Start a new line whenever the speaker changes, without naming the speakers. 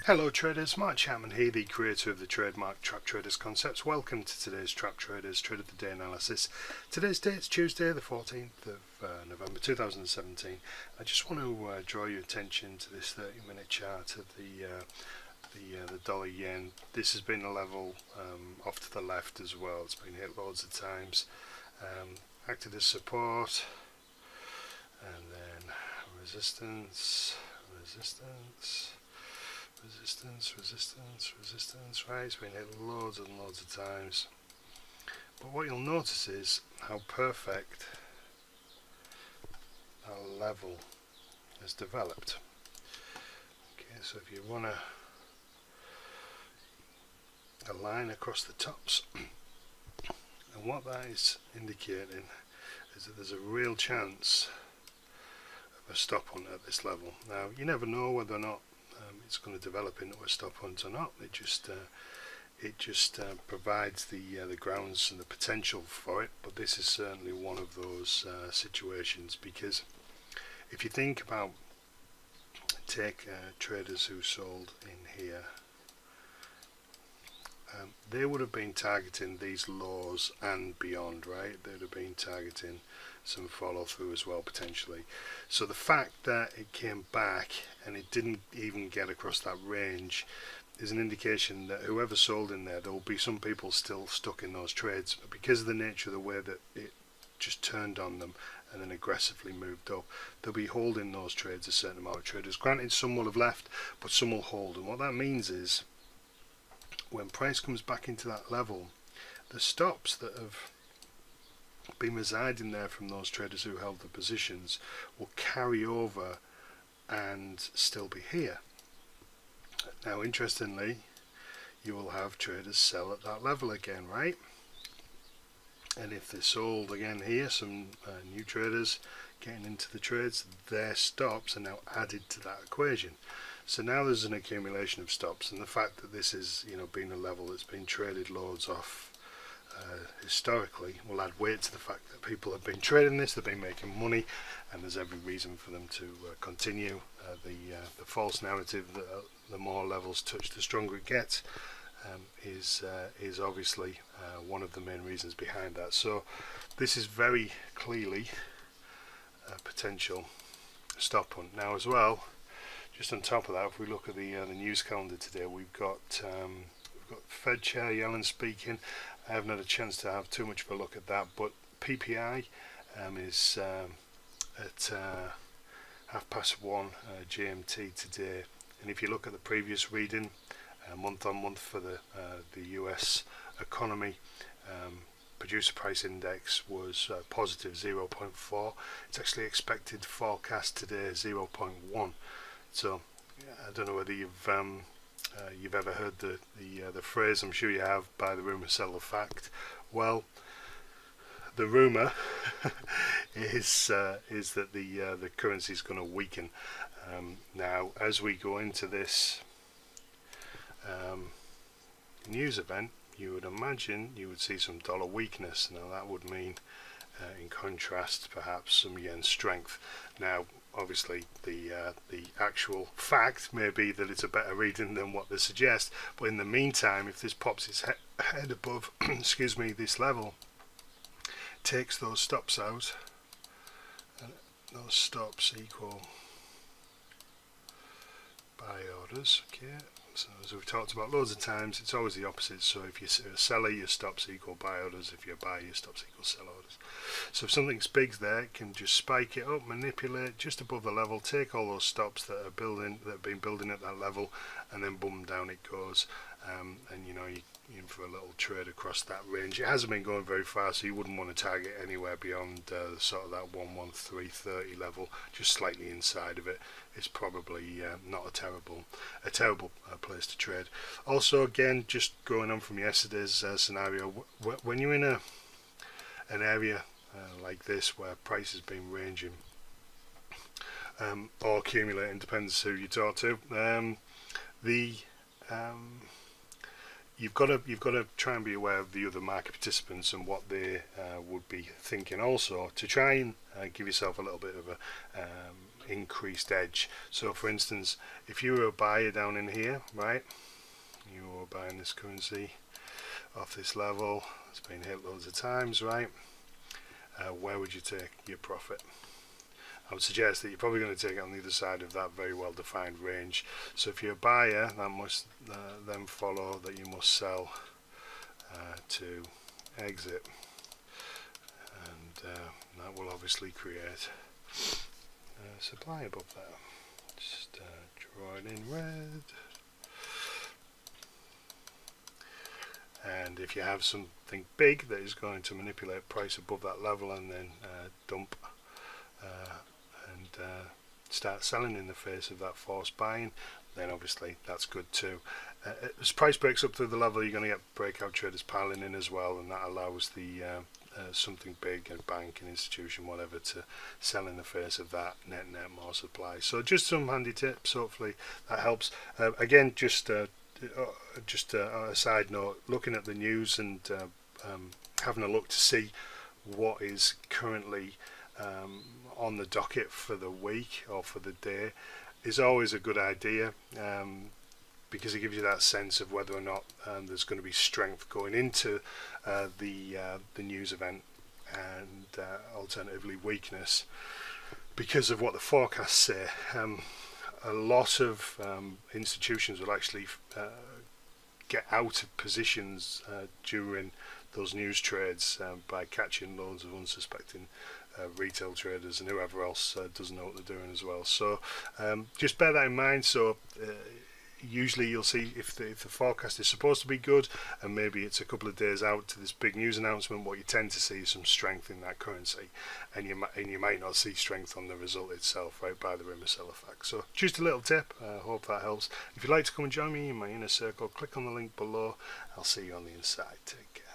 Hello traders, Mark Chapman here, the creator of the trademark Trap Traders concepts. Welcome to today's Trap Traders Trade of the Day analysis. Today's date is Tuesday the 14th of November 2017. I just want to draw your attention to this 30-minute chart of the dollar yen. This has been a level off to the left as well. It's been hit loads of times. Acted as support and then resistance, right, it's been hit loads and loads of times. But what you'll notice is how perfect our level has developed. Okay, so if you run a line across the tops, and what that is indicating is that there's a real chance of a stop hunt at this level. Now, you never know whether or not it's going to develop into a stop hunt or not. It just provides the grounds and the potential for it. But this is certainly one of those situations, because if you think about, take traders who sold in here, they would have been targeting these lows and beyond, right? They would have been targeting some follow through as well potentially. So the fact that it came back and it didn't even get across that range is an indication that whoever sold in there will be some people still stuck in those trades, but because of the nature of the way that it just turned on them and then aggressively moved up, they'll be holding those trades, a certain amount of traders. Granted, some will have left, but some will hold, and what that means is when price comes back into that level, the stops that have been residing there from those traders who held the positions will carry over and still be here. Now, interestingly, you will have traders sell at that level again, right? And if they sold again here, some new traders getting into the trades, their stops are now added to that equation. So now there's an accumulation of stops, and the fact that this is, been a level that's been traded loads off historically will add weight to the fact that people have been trading this, they've been making money, and there's every reason for them to continue. The false narrative that the more levels touch, the stronger it gets, is obviously one of the main reasons behind that. So this is very clearly a potential stop hunt. Now as well, just on top of that, if we look at the news calendar today, we've got Fed Chair Yellen speaking. I haven't had a chance to have too much of a look at that, but PPI is at 1:30 GMT today, and if you look at the previous reading, month on month for the US economy, producer price index was positive 0.4. It's actually expected forecast today 0.1. So I don't know whether you've ever heard the phrase, I'm sure you have, buy the rumour, sell the fact. Well, the rumour is that the currency is going to weaken. Now, as we go into this news event, you would imagine you would see some dollar weakness. Now that would mean, in contrast, perhaps some yen strength. Now, obviously, the actual fact may be that it's a better reading than what they suggest, but in the meantime, if this pops its head above excuse me, this level, takes those stops out, and those stops equal buy orders. Okay, so as we've talked about loads of times, it's always the opposite. So if you're a seller, your stops equal buy orders. If you're a buyer, your stops equal sell orders. So if something's big there, it can just spike it up, manipulate just above the level, take all those stops that have been building at that level, and then boom, down it goes. And you're in for a little trade across that range. It hasn't been going very far, so you wouldn't want to target anywhere beyond sort of that 113.30 level. Just slightly inside of it is probably not a terrible place to trade. Also, again, just going on from yesterday's scenario, when you're in an area like this where price has been ranging or accumulating, depends who you talk to, you've got to try and be aware of the other market participants and what they would be thinking also, to try and give yourself a little bit of a increased edge. So for instance, if you were a buyer down in here, right, you were buying this currency off this level, it's been hit loads of times, right, where would you take your profit? I would suggest that you're probably going to take it on the other side of that very well defined range. So if you're a buyer, that must then follow that you must sell to exit, and that will obviously create supply above there. Just draw it in red. And if you have something big that is going to manipulate price above that level and then dump and start selling in the face of that forced buying, then obviously that's good too. As price breaks up to the level, you're going to get breakout traders piling in as well, and that allows the something big, a bank, an institution, whatever, to sell in the face of that net more supply. So just some handy tips, hopefully that helps. Again, just a side note, looking at the news and having a look to see what is currently on the docket for the week or for the day is always a good idea, because it gives you that sense of whether or not there's going to be strength going into the news event, and alternatively weakness because of what the forecasts say. A lot of institutions will actually get out of positions during those news trades by catching loads of unsuspecting retail traders and whoever else doesn't know what they're doing as well. So just bear that in mind. So usually you'll see if the forecast is supposed to be good and maybe it's a couple of days out to this big news announcement, what you tend to see is some strength in that currency, and you might not see strength on the result itself, right, by the rim or sell effect. So just a little tip, hope that helps. If you'd like to come and join me in my inner circle, click on the link below. I'll see you on the inside. Take care.